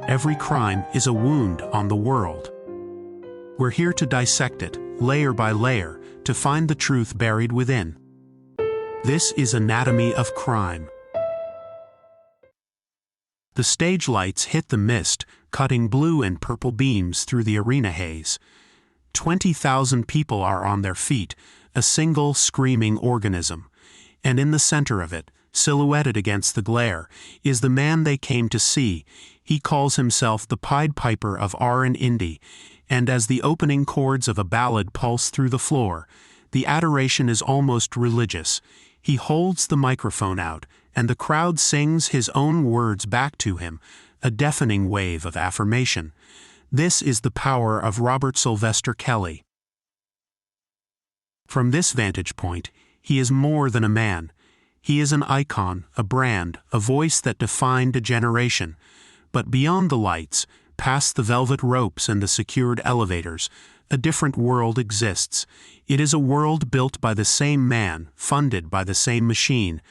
every crime is a wound on the world. We're here to dissect it, layer by layer, to find the truth buried within. This is Anatomy of Crime. The stage lights hit the mist, cutting blue and purple beams through the arena haze. 20,000 people are on their feet, a single screaming organism. And in the center of it, silhouetted against the glare, is the man they came to see. He calls himself the Piper of R&B, and as the opening chords of a ballad pulse through the floor, the adoration is almost religious. He holds the microphone out, and the crowd sings his own words back to him, a deafening wave of affirmation. This is the power of Robert Sylvester Kelly. From this vantage point, he is more than a man. He is an icon, a brand, a voice that defined a generation. But beyond the lights, past the velvet ropes and the secured elevators, a different world exists. It is a world built by the same man, funded by the same machine,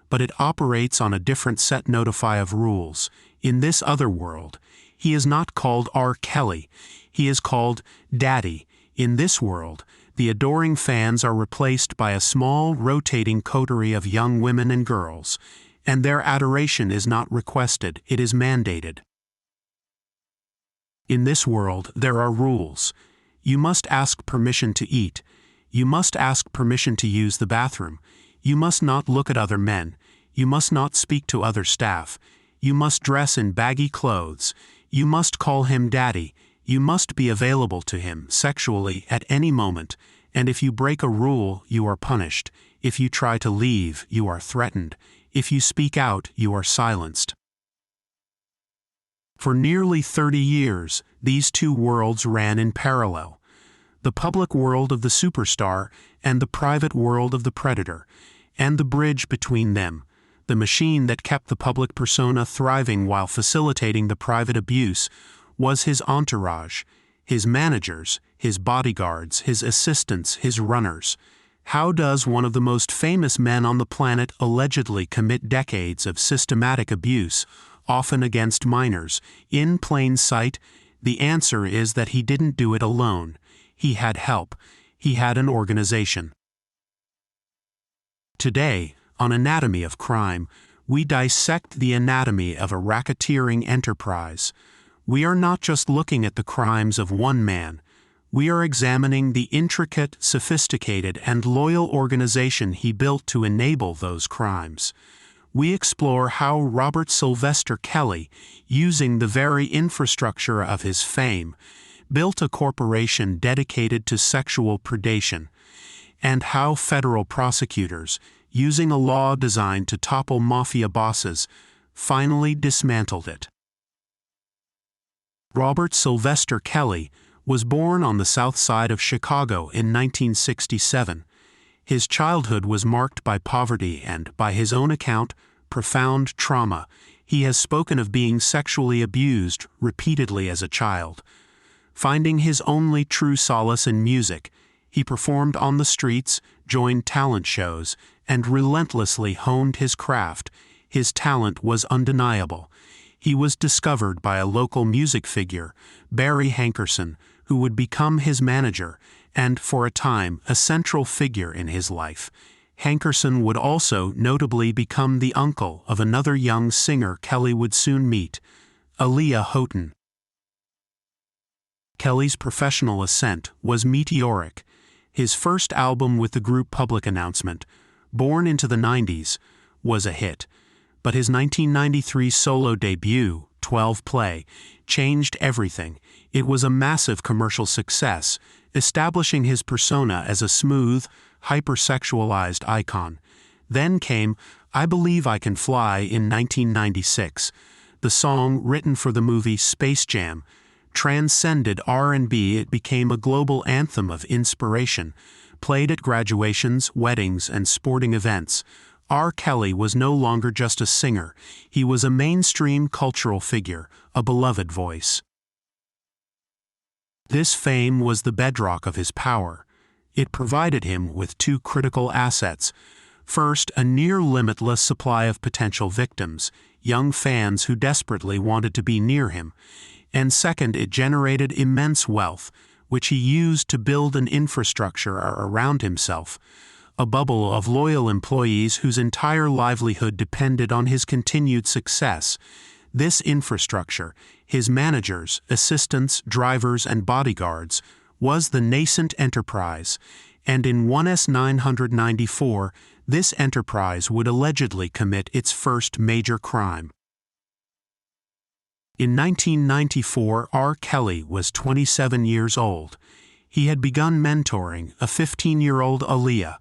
but it operates on a different set of rules. In this other world, he is not called R. Kelly, he is called Daddy. In this world, the adoring fans are replaced by a small, rotating coterie of young women and girls, and their adoration is not requested, it is mandated. In this world, there are rules. You must ask permission to eat. You must ask permission to use the bathroom. You must not look at other men. You must not speak to other staff. You must dress in baggy clothes. You must call him Daddy. You must be available to him sexually at any moment, and if you break a rule, you are punished. If you try to leave, you are threatened. If you speak out, you are silenced. For nearly 30 years, these two worlds ran in parallel. The public world of the superstar and the private world of the predator, and the bridge between them, the machine that kept the public persona thriving while facilitating the private abuse, was his entourage, his managers, his bodyguards, his assistants, his runners. How does one of the most famous men on the planet allegedly commit decades of systematic abuse, often against minors, in plain sight? The answer is that he didn't do it alone. He had help. He had an organization. Today, on Anatomy of Crime, we dissect the anatomy of a racketeering enterprise. We are not just looking at the crimes of one man. We are examining the intricate, sophisticated, and loyal organization he built to enable those crimes. We explore how Robert Sylvester Kelly, using the very infrastructure of his fame, built a corporation dedicated to sexual predation, and how federal prosecutors, using a law designed to topple mafia bosses, finally dismantled it. Robert Sylvester Kelly was born on the south side of Chicago in 1967. His childhood was marked by poverty and, by his own account, profound trauma. He has spoken of being sexually abused repeatedly as a child. Finding his only true solace in music, he performed on the streets, joined talent shows, and relentlessly honed his craft. His talent was undeniable. He was discovered by a local music figure, Barry Hankerson, who would become his manager, and, for a time, a central figure in his life. Hankerson would also notably become the uncle of another young singer Kelly would soon meet, Aaliyah Houghton. Kelly's professional ascent was meteoric. His first album with the group Public Announcement, born into the 90s, was a hit. But his 1993 solo debut, 12 Play, changed everything. It was a massive commercial success, establishing his persona as a smooth, hypersexualized icon. Then came I Believe I Can Fly in 1996. The song, written for the movie Space Jam, transcended R&B. It became a global anthem of inspiration, played at graduations, weddings, and sporting events. R. Kelly was no longer just a singer, he was a mainstream cultural figure, a beloved voice. This fame was the bedrock of his power. It provided him with two critical assets. First, a near-limitless supply of potential victims. young fans who desperately wanted to be near him, and second, it generated immense wealth, which he used to build an infrastructure around himself, a bubble of loyal employees whose entire livelihood depended on his continued success. This infrastructure, his managers, assistants, drivers, and bodyguards, was the nascent enterprise, and in 1994, this enterprise would allegedly commit its first major crime. In 1994, R. Kelly was 27 years old. He had begun mentoring a 15-year-old Aaliyah.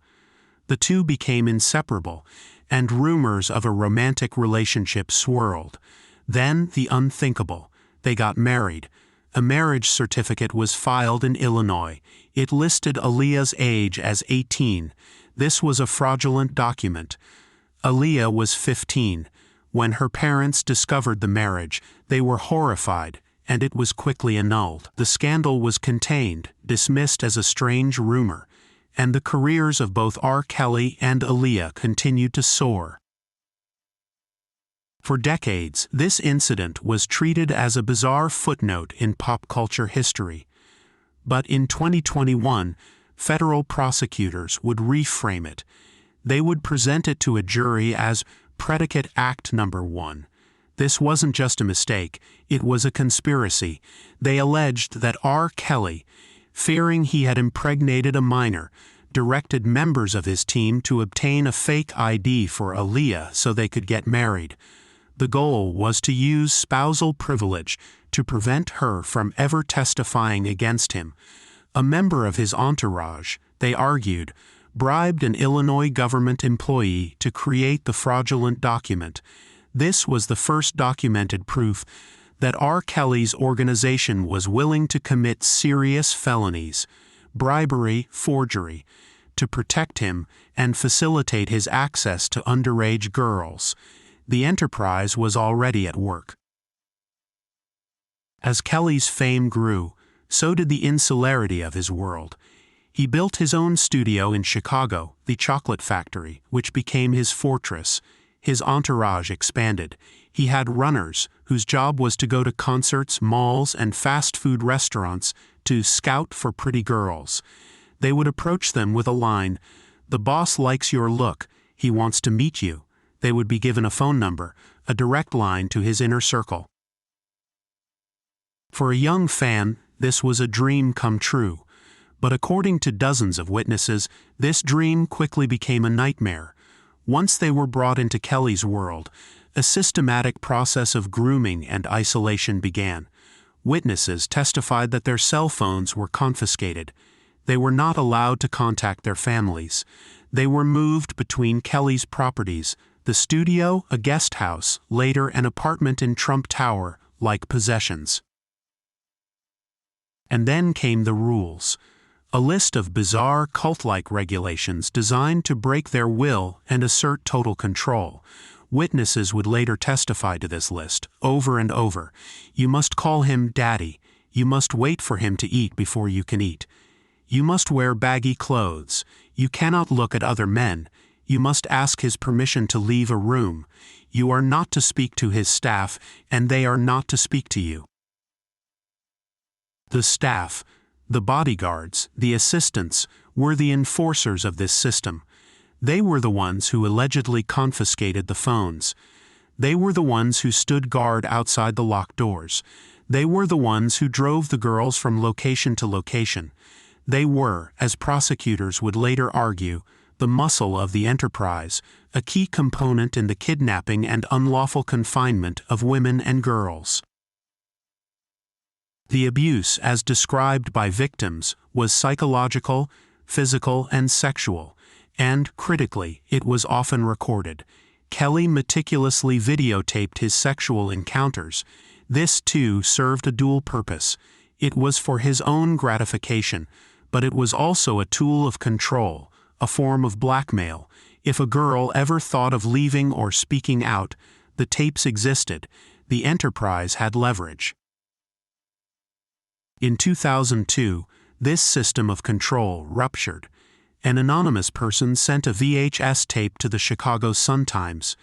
The two became inseparable, and rumors of a romantic relationship swirled. Then the unthinkable. They got married. A marriage certificate was filed in Illinois. It listed Aaliyah's age as 18. This was a fraudulent document. Aaliyah was 15. When her parents discovered the marriage, they were horrified, and it was quickly annulled. The scandal was contained, dismissed as a strange rumor, and the careers of both R. Kelly and Aaliyah continued to soar. For decades, this incident was treated as a bizarre footnote in pop culture history. But in 2021, federal prosecutors would reframe it. They would present it to a jury as Predicate Act Number 1. This wasn't just a mistake, it was a conspiracy. They alleged that R. Kelly, fearing he had impregnated a minor, directed members of his team to obtain a fake ID for Aaliyah so they could get married. The goal was to use spousal privilege to prevent her from ever testifying against him. A member of his entourage, they argued, bribed an Illinois government employee to create the fraudulent document. This was the first documented proof that R. Kelly's organization was willing to commit serious felonies, bribery, forgery, to protect him and facilitate his access to underage girls. The enterprise was already at work. As Kelly's fame grew, so did the insularity of his world. He built his own studio in Chicago, the Chocolate Factory, which became his fortress. His entourage expanded. He had runners, whose job was to go to concerts, malls, and fast food restaurants to scout for pretty girls. They would approach them with a line, "The boss likes your look. He wants to meet you." They would be given a phone number, a direct line to his inner circle. For a young fan, this was a dream come true. But according to dozens of witnesses, this dream quickly became a nightmare. Once they were brought into Kelly's world, a systematic process of grooming and isolation began. Witnesses testified that their cell phones were confiscated. They were not allowed to contact their families. They were moved between Kelly's properties, the studio, a guest house, later an apartment in Trump Tower, like possessions. And then came the rules. A list of bizarre cult-like regulations designed to break their will and assert total control. Witnesses would later testify to this list, over and over. You must call him Daddy. You must wait for him to eat before you can eat. You must wear baggy clothes. You cannot look at other men. You must ask his permission to leave a room. You are not to speak to his staff, and they are not to speak to you. The staff, the bodyguards, the assistants, were the enforcers of this system. They were the ones who allegedly confiscated the phones. They were the ones who stood guard outside the locked doors. They were the ones who drove the girls from location to location. They were, as prosecutors would later argue, the muscle of the enterprise, a key component in the kidnapping and unlawful confinement of women and girls. The abuse, as described by victims, was psychological, physical, and sexual, and, critically, it was often recorded. Kelly meticulously videotaped his sexual encounters. This, too, served a dual purpose. It was for his own gratification, but it was also a tool of control, a form of blackmail. If a girl ever thought of leaving or speaking out, the tapes existed. The enterprise had leverage. In 2002, this system of control ruptured. An anonymous person sent a VHS tape to the Chicago Sun-Times.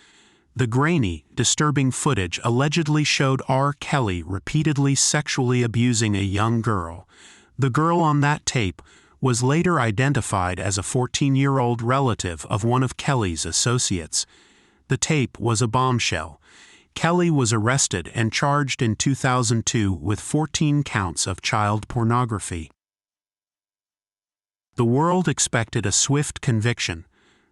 The grainy, disturbing footage allegedly showed R. Kelly repeatedly sexually abusing a young girl. The girl on that tape was later identified as a 14-year-old relative of one of Kelly's associates. The tape was a bombshell. Kelly was arrested and charged in 2002 with 14 counts of child pornography. The world expected a swift conviction.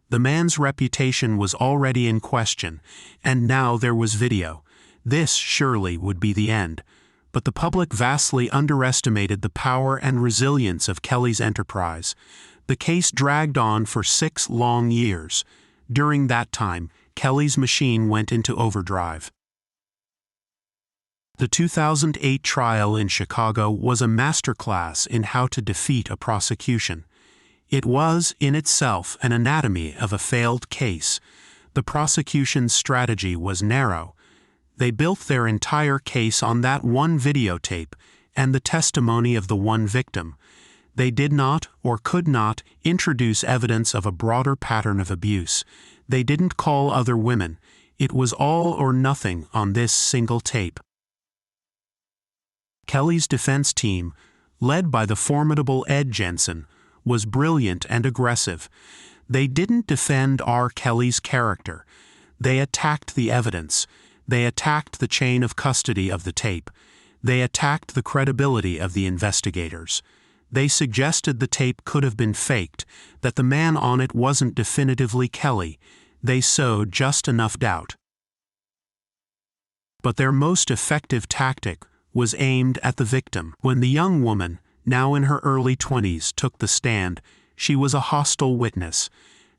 The man's reputation was already in question, and now there was video. This surely would be the end. But the public vastly underestimated the power and resilience of Kelly's enterprise. The case dragged on for 6 long years. During that time, Kelly's machine went into overdrive. The 2008 trial in Chicago was a masterclass in how to defeat a prosecution. It was, in itself, an anatomy of a failed case. The prosecution's strategy was narrow. They built their entire case on that one videotape and the testimony of the one victim. They did not, or could not, introduce evidence of a broader pattern of abuse. They didn't call other women. It was all or nothing on this single tape. Kelly's defense team, led by the formidable Ed Jensen, was brilliant and aggressive. They didn't defend R. Kelly's character. They attacked the evidence. They attacked the chain of custody of the tape. They attacked the credibility of the investigators. They suggested the tape could have been faked, that the man on it wasn't definitively Kelly. They sowed just enough doubt. But their most effective tactic was aimed at the victim. When the young woman, now in her early 20s, took the stand, she was a hostile witness.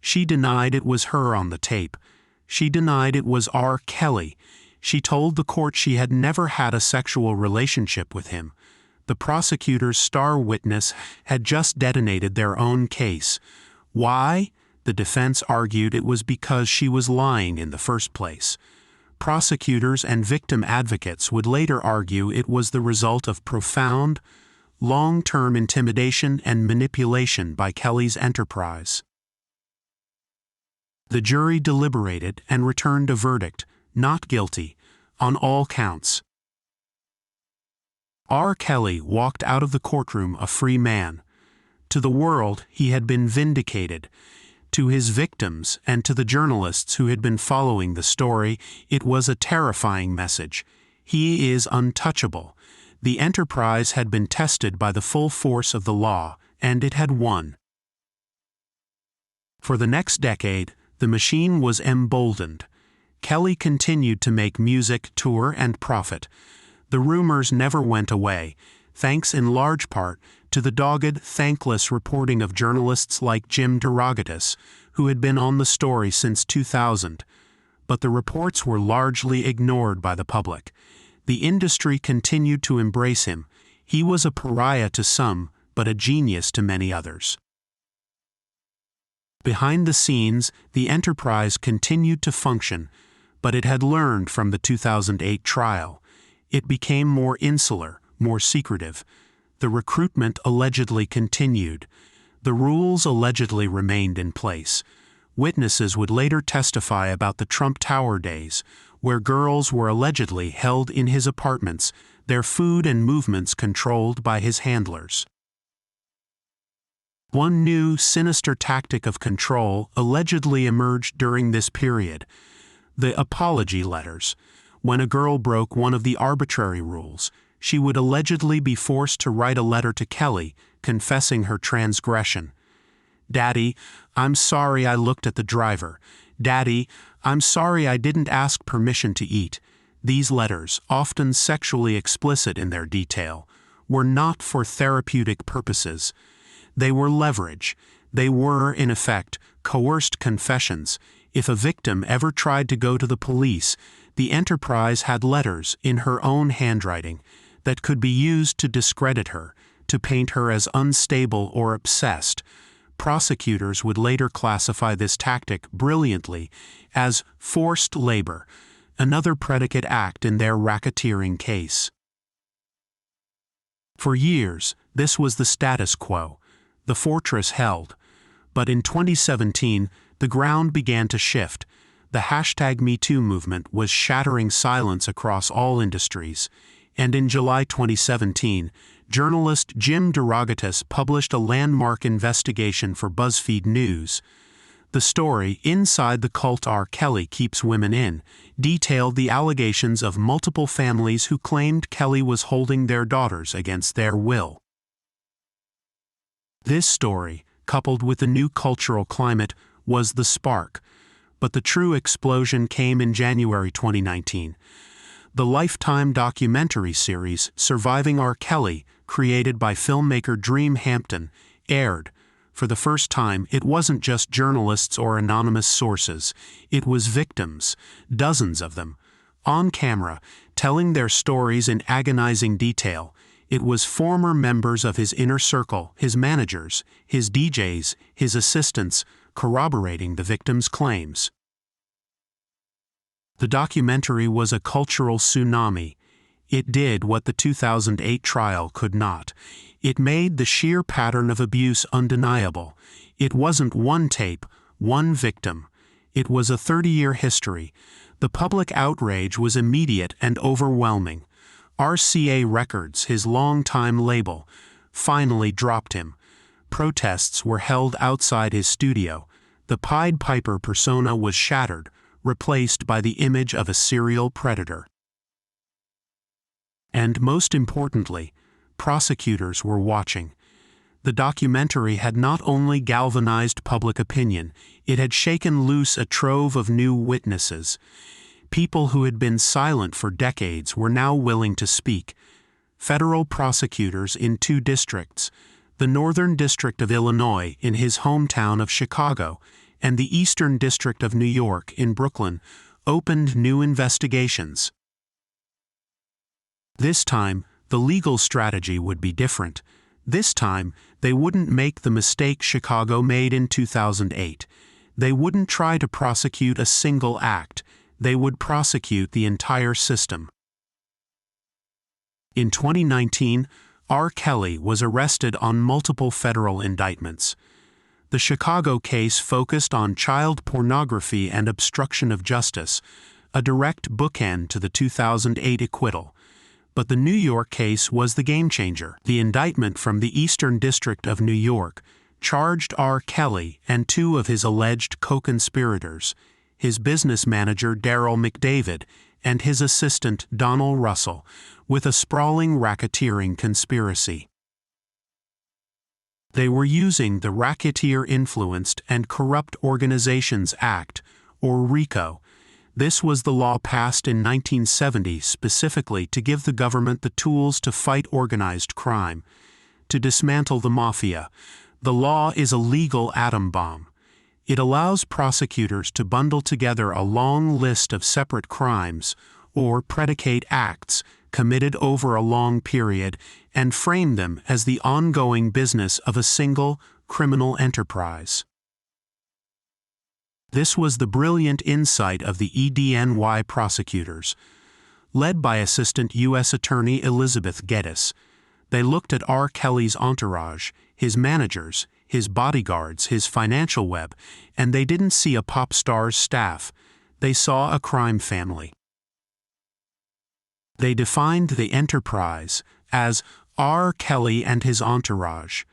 She denied it was her on the tape. She denied it was R. Kelly. She told the court she had never had a sexual relationship with him. The prosecutor's star witness had just detonated their own case. Why? The defense argued it was because she was lying in the first place. Prosecutors and victim advocates would later argue it was the result of profound, long-term intimidation and manipulation by Kelly's enterprise. The jury deliberated and returned a verdict, not guilty, on all counts. R. Kelly walked out of the courtroom a free man. To the world, he had been vindicated. To his victims and to the journalists who had been following the story, it was a terrifying message. He is untouchable. The enterprise had been tested by the full force of the law, and it had won. For the next decade, the machine was emboldened. Kelly continued to make music, tour, and profit. The rumors never went away, thanks in large part to the dogged, thankless reporting of journalists like Jim DeRogatis, who had been on the story since 2000. But the reports were largely ignored by the public. The industry continued to embrace him. He was a pariah to some, but a genius to many others. Behind the scenes, the enterprise continued to function, but it had learned from the 2008 trial. It became more insular, more secretive. The recruitment allegedly continued. The rules allegedly remained in place. Witnesses would later testify about the Trump Tower days, where girls were allegedly held in his apartments, their food and movements controlled by his handlers. One new, sinister tactic of control allegedly emerged during this period: the apology letters. When a girl broke one of the arbitrary rules, she would allegedly be forced to write a letter to Kelly, confessing her transgression. "Daddy, I'm sorry I looked at the driver. Daddy, I'm sorry I didn't ask permission to eat." These letters, often sexually explicit in their detail, were not for therapeutic purposes. They were leverage. They were, in effect, coerced confessions. If a victim ever tried to go to the police, the enterprise had letters in her own handwriting that could be used to discredit her, to paint her as unstable or obsessed. Prosecutors would later classify this tactic brilliantly as forced labor, another predicate act in their racketeering case. For years, this was the status quo. The fortress held. But in 2017, the ground began to shift. The #MeToo movement was shattering silence across all industries, and in July 2017, journalist Jim DeRogatis published a landmark investigation for BuzzFeed News. The story, Inside the Cult R. Kelly Keeps Women In, detailed the allegations of multiple families who claimed Kelly was holding their daughters against their will. This story, coupled with the new cultural climate, was the spark, but the true explosion came in January 2019. The Lifetime documentary series Surviving R. Kelly, created by filmmaker Dream Hampton, aired. For the first time, it wasn't just journalists or anonymous sources. It was victims, dozens of them, on camera, telling their stories in agonizing detail. It was former members of his inner circle, his managers, his DJs, his assistants, corroborating the victims' claims. The documentary was a cultural tsunami. It did what the 2008 trial could not. It made the sheer pattern of abuse undeniable. It wasn't one tape, one victim. It was a 30-year history. The public outrage was immediate and overwhelming. RCA Records, his longtime label, finally dropped him. Protests were held outside his studio. The Pied Piper persona was shattered, replaced by the image of a serial predator. And most importantly, prosecutors were watching. The documentary had not only galvanized public opinion, it had shaken loose a trove of new witnesses. People who had been silent for decades were now willing to speak. Federal prosecutors in 2 districts, the Northern District of Illinois in his hometown of Chicago, and the Eastern District of New York in Brooklyn, opened new investigations. This time, the legal strategy would be different. This time, they wouldn't make the mistake Chicago made in 2008. They wouldn't try to prosecute a single act. They would prosecute the entire system. In 2019, R. Kelly was arrested on multiple federal indictments. The Chicago case focused on child pornography and obstruction of justice, a direct bookend to the 2008 acquittal. But the New York case was the game-changer. The indictment from the Eastern District of New York charged R. Kelly and 2 of his alleged co-conspirators, his business manager Darryl McDavid and his assistant Donald Russell, with a sprawling racketeering conspiracy. They were using the Racketeer-Influenced and Corrupt Organizations Act, or RICO. This was the law passed in 1970 specifically to give the government the tools to fight organized crime, to dismantle the mafia. The law is a legal atom bomb. It allows prosecutors to bundle together a long list of separate crimes or predicate acts committed over a long period and frame them as the ongoing business of a single criminal enterprise. This was the brilliant insight of the EDNY prosecutors. Led by Assistant U.S. Attorney Elizabeth Geddes, they looked at R. Kelly's entourage, his managers, his bodyguards, his financial web, and they didn't see a pop star's staff. They saw a crime family. They defined the enterprise as R. Kelly and his entourage,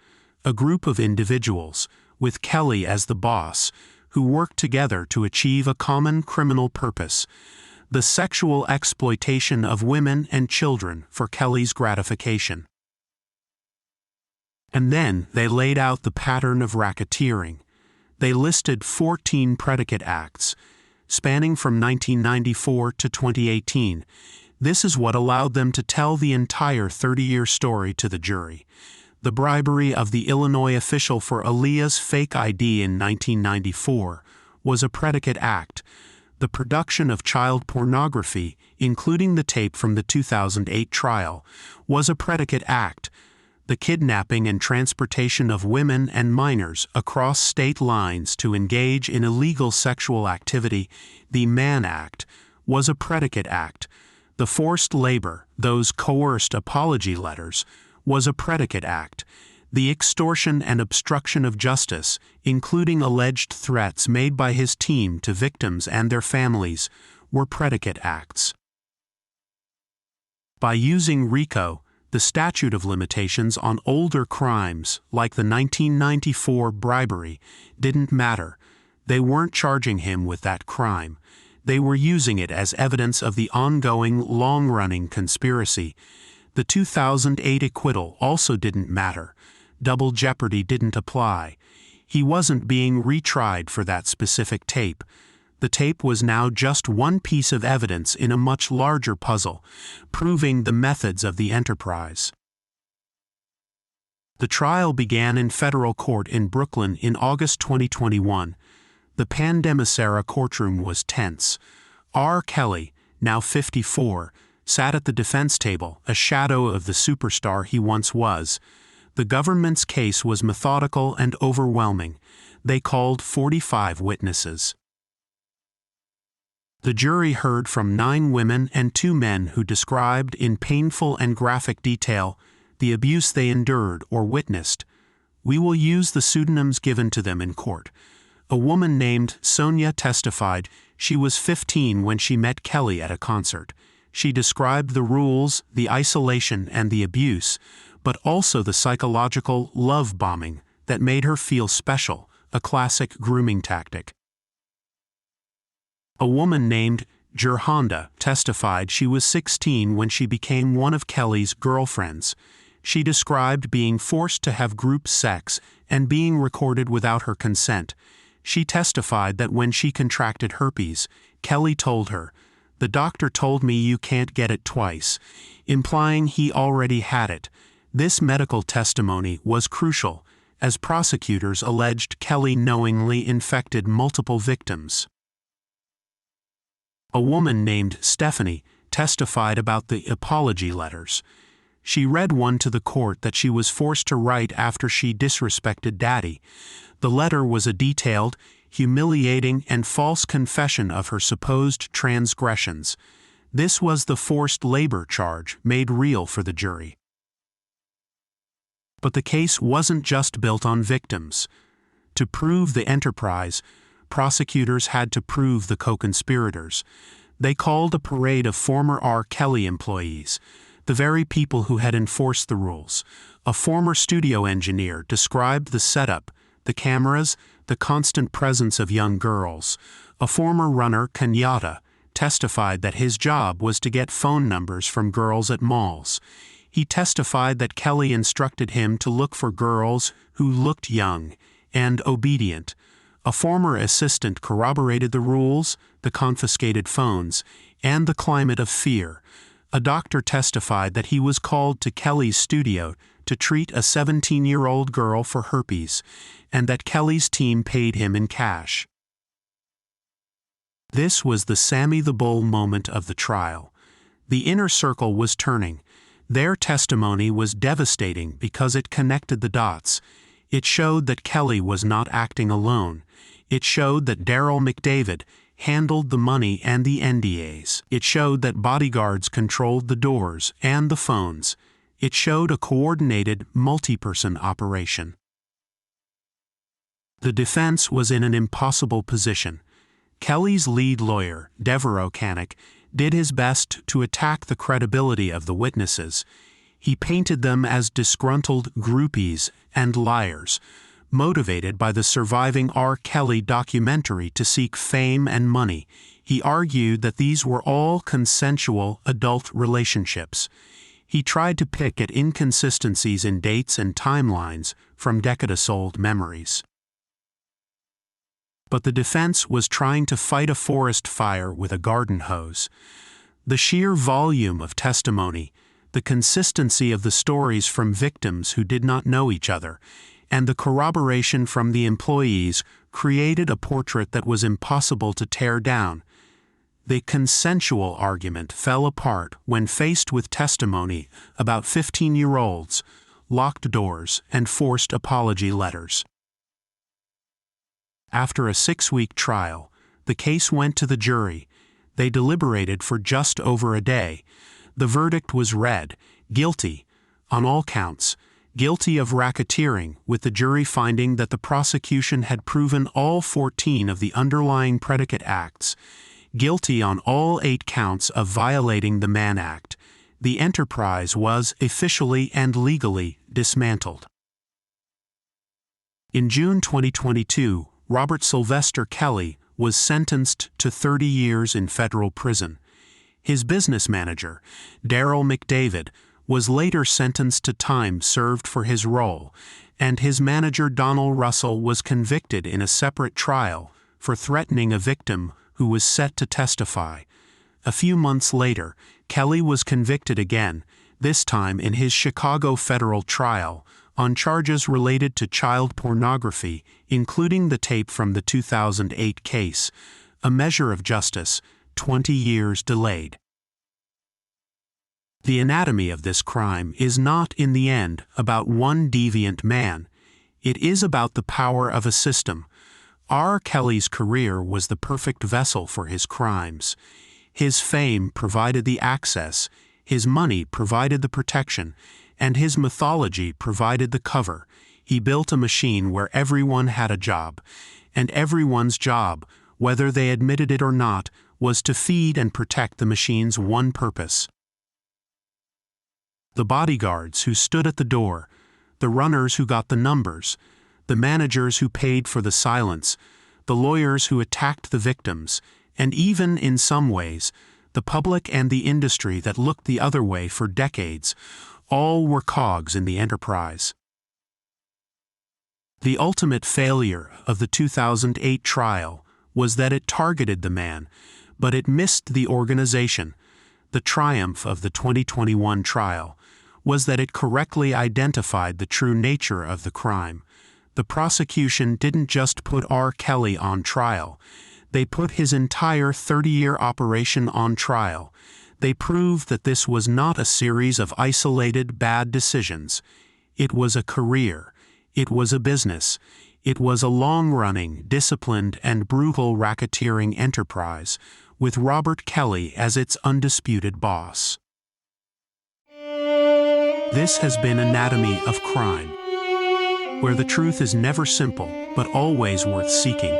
a group of individuals, with Kelly as the boss, who worked together to achieve a common criminal purpose: the sexual exploitation of women and children for Kelly's gratification. And then they laid out the pattern of racketeering. They listed 14 predicate acts, spanning from 1994 to 2018. This is what allowed them to tell the entire 30-year story to the jury. The bribery of the Illinois official for Aaliyah's fake ID in 1994 was a predicate act. The production of child pornography, including the tape from the 2008 trial, was a predicate act. The kidnapping and transportation of women and minors across state lines to engage in illegal sexual activity, the Mann Act, was a predicate act. The forced labor, those coerced apology letters, was a predicate act. The extortion and obstruction of justice, including alleged threats made by his team to victims and their families, were predicate acts. By using RICO, the statute of limitations on older crimes, like the 1994 bribery, didn't matter. They weren't charging him with that crime. They were using it as evidence of the ongoing, long-running conspiracy. The 2008 acquittal also didn't matter. Double jeopardy didn't apply. He wasn't being retried for that specific tape. The tape was now just one piece of evidence in a much larger puzzle, proving the methods of the enterprise. The trial began in federal court in Brooklyn in August 2021. The Pandemicera courtroom was tense. R. Kelly, now 54, sat at the defense table, a shadow of the superstar he once was. The government's case was methodical and overwhelming. They called 45 witnesses. The jury heard from 9 women and 2 men who described in painful and graphic detail the abuse they endured or witnessed. We will use the pseudonyms given to them in court. A woman named Sonia testified she was 15 when she met Kelly at a concert. She described the rules, the isolation, and the abuse, but also the psychological love bombing that made her feel special, a classic grooming tactic. A woman named Gerhonda testified she was 16 when she became one of Kelly's girlfriends. She described being forced to have group sex and being recorded without her consent. She testified that when she contracted herpes, Kelly told her, "The doctor told me you can't get it twice," implying he already had it. This medical testimony was crucial, as prosecutors alleged Kelly knowingly infected multiple victims. A woman named Stephanie testified about the apology letters. She read one to the court that she was forced to write after she disrespected Daddy. The letter was a detailed, humiliating, and false confession of her supposed transgressions. This was the forced labor charge made real for the jury. But the case wasn't just built on victims. To prove the enterprise, prosecutors had to prove the co-conspirators. They called a parade of former R. Kelly employees, the very people who had enforced the rules. A former studio engineer described the setup, the cameras, the constant presence of young girls. A former runner, Kenyatta, testified that his job was to get phone numbers from girls at malls. He testified that Kelly instructed him to look for girls who looked young and obedient. A former assistant corroborated the rules, the confiscated phones, and the climate of fear. A doctor testified that he was called to Kelly's studio to treat a 17-year-old girl for herpes, and that Kelly's team paid him in cash. This was the Sammy the Bull moment of the trial. The inner circle was turning. Their testimony was devastating because it connected the dots. It showed that Kelly was not acting alone. It showed that Daryl McDavid handled the money and the NDAs. It showed that bodyguards controlled the doors and the phones. It showed a coordinated, multi-person operation. The defense was in an impossible position. Kelly's lead lawyer, Devereaux Canick, did his best to attack the credibility of the witnesses. He painted them as disgruntled groupies and liars, motivated by the surviving R. Kelly documentary to seek fame and money. He argued that these were all consensual adult relationships. He tried to pick at inconsistencies in dates and timelines from decades-old memories. But the defense was trying to fight a forest fire with a garden hose. The sheer volume of testimony, the consistency of the stories from victims who did not know each other, and the corroboration from the employees created a portrait that was impossible to tear down. The consensual argument fell apart when faced with testimony about 15-year-olds, locked doors, and forced apology letters. After a 6-week trial, the case went to the jury. They deliberated for just over a day. The verdict was read, guilty, on all counts. guilty of racketeering, with the jury finding that the prosecution had proven all 14 of the underlying predicate acts, guilty on all 8 counts of violating the Mann Act. The enterprise was officially and legally dismantled. In June 2022, Robert Sylvester Kelly was sentenced to 30 years in federal prison. His business manager, Darrell McDavid, was later sentenced to time served for his role, and his manager Donald Russell was convicted in a separate trial for threatening a victim who was set to testify. A few months later, Kelly was convicted again, this time in his Chicago federal trial, on charges related to child pornography, including the tape from the 2008 case, A Measure of Justice, 20 years delayed. The anatomy of this crime is not, in the end, about one deviant man. It is about the power of a system. R. Kelly's career was the perfect vessel for his crimes. His fame provided the access, his money provided the protection, and his mythology provided the cover. He built a machine where everyone had a job, and everyone's job, whether they admitted it or not, was to feed and protect the machine's one purpose. The bodyguards who stood at the door, the runners who got the numbers, the managers who paid for the silence, the lawyers who attacked the victims, and even, in some ways, the public and the industry that looked the other way for decades, all were cogs in the enterprise. The ultimate failure of the 2008 trial was that it targeted the man, but it missed the organization. The triumph of the 2021 trial was that it correctly identified the true nature of the crime. The prosecution didn't just put R. Kelly on trial. They put his entire 30-year operation on trial. They proved that this was not a series of isolated bad decisions. It was a career. It was a business. It was a long-running, disciplined, and brutal racketeering enterprise, with Robert Kelly as its undisputed boss. This has been Anatomy of Crime, where the truth is never simple, but always worth seeking.